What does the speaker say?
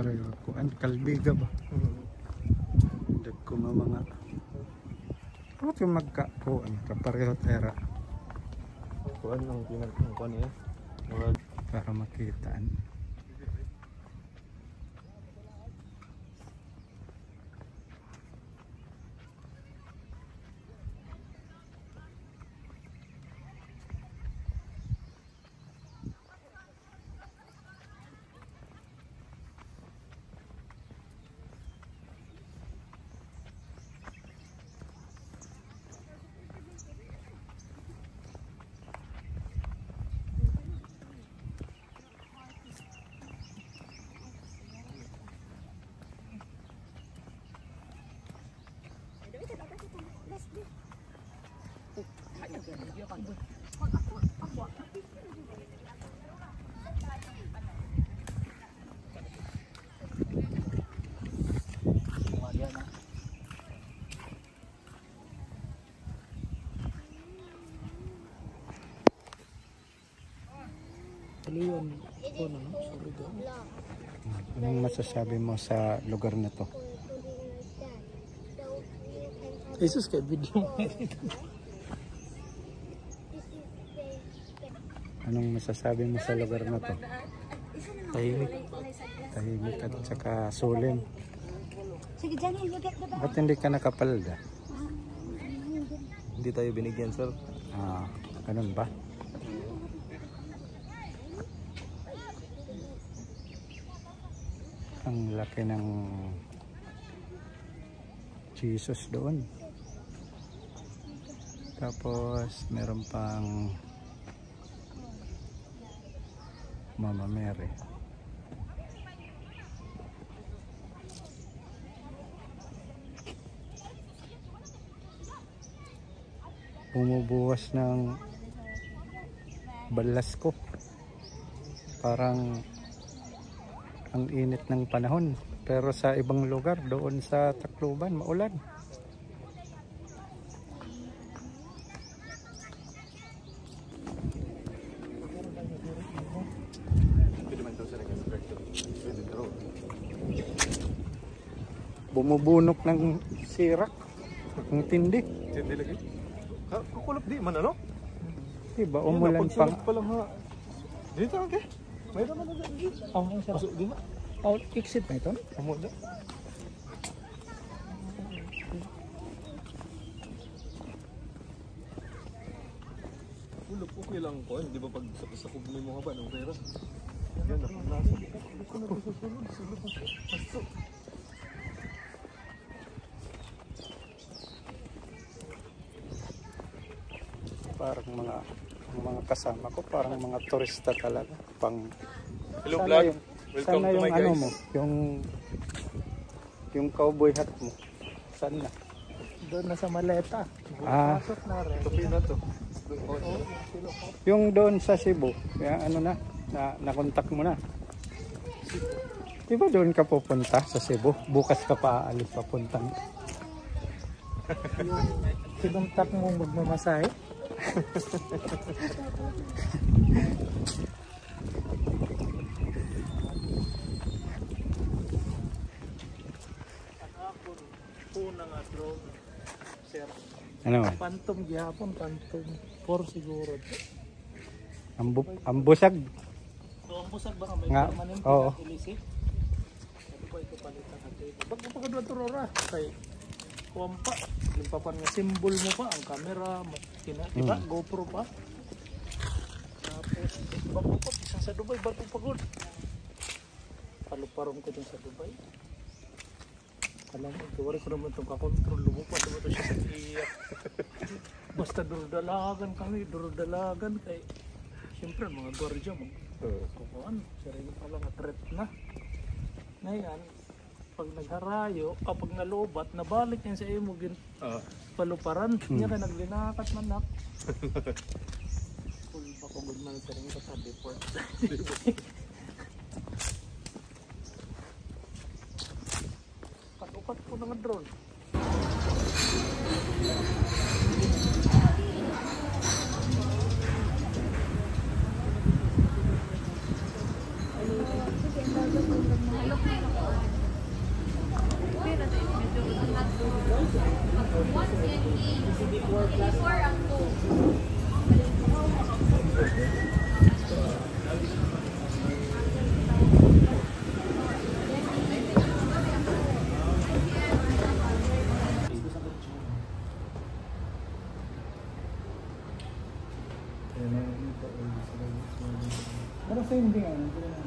pareho ko. Ang kalbiga ba? Dagko mga ano yung magkakuan kapareho tera. Kuan ang pinagkuan niya. Para makitaan. Anong masasabi mo sa lugar na to? Jesus kay video. Anong masasabi mo sa lugar na to? Tahimik. Tahimik at saka sulim. Sige, Johnny, you get the bag. Ba't hindi ka nakapalda? Hindi tayo binigyan, sir. Ah, ganun ba? Ang laki ng Jesus doon. Tapos meron pang Mama Mary. Bumubuwas ng balas ko. Parang ang init ng panahon, pero sa ibang lugar doon sa Tacloban maulan. Bumubunok ng sirak ang tindi. Hindi lagi. Kukulap di man ano? Diba umulan pang lang ha. Dito okay. May naman na dito. Oh, ang sarap. Di ba? Oh, exit na ito. Amo na. Kulap okay lang ko, di ba pag sa kubli mo haba ng pera? Yan na nasa. Gusto na susunod. Pasok. parang mga kasama ko parang mga turista talaga pang hello vlog, welcome sana to yung my ano guys. mo yung cowboy hat mo sana Doon na sa maleta. pasok na rin. Tupi na to. yung doon sa Cebu kaya ano na nakontak mo na di ba doon ka pupunta sa Cebu bukas ka pa aalis papuntang Yung sinuntak mong magmamasahe. Una nga drone, sir. ano Phantom gihapon, Phantom 4 siguro. ang busag So ang busag ba may nga permanent oo na ilisip? Ano ba ito palitan natin? Ba't mo pagkadwa ito Rora? Kay Kuwampa, yung papan nga symbol mo pa, ang camera, diba? GoPro pa. Tapos, bago pa, isang sa Dubai, bago pagod. Paluparong ko dun sa Dubai. Alam mo, gawari ko naman itong kakontrol, lumupan naman ito siya sa iyak. Basta durudalagan kami, durudalagan kay, siyempre mga gwardiya mo. Kukuhan, sarili pa lang, threat na. Ngayon, pag nagharayo, kapag nalobat, nabalik yan sa imo paluparan. Niya ka naglinakat manak. Full pa kung good man sa rin ka sa deport. Patukat ko ng drone. Pero sa hindi nga,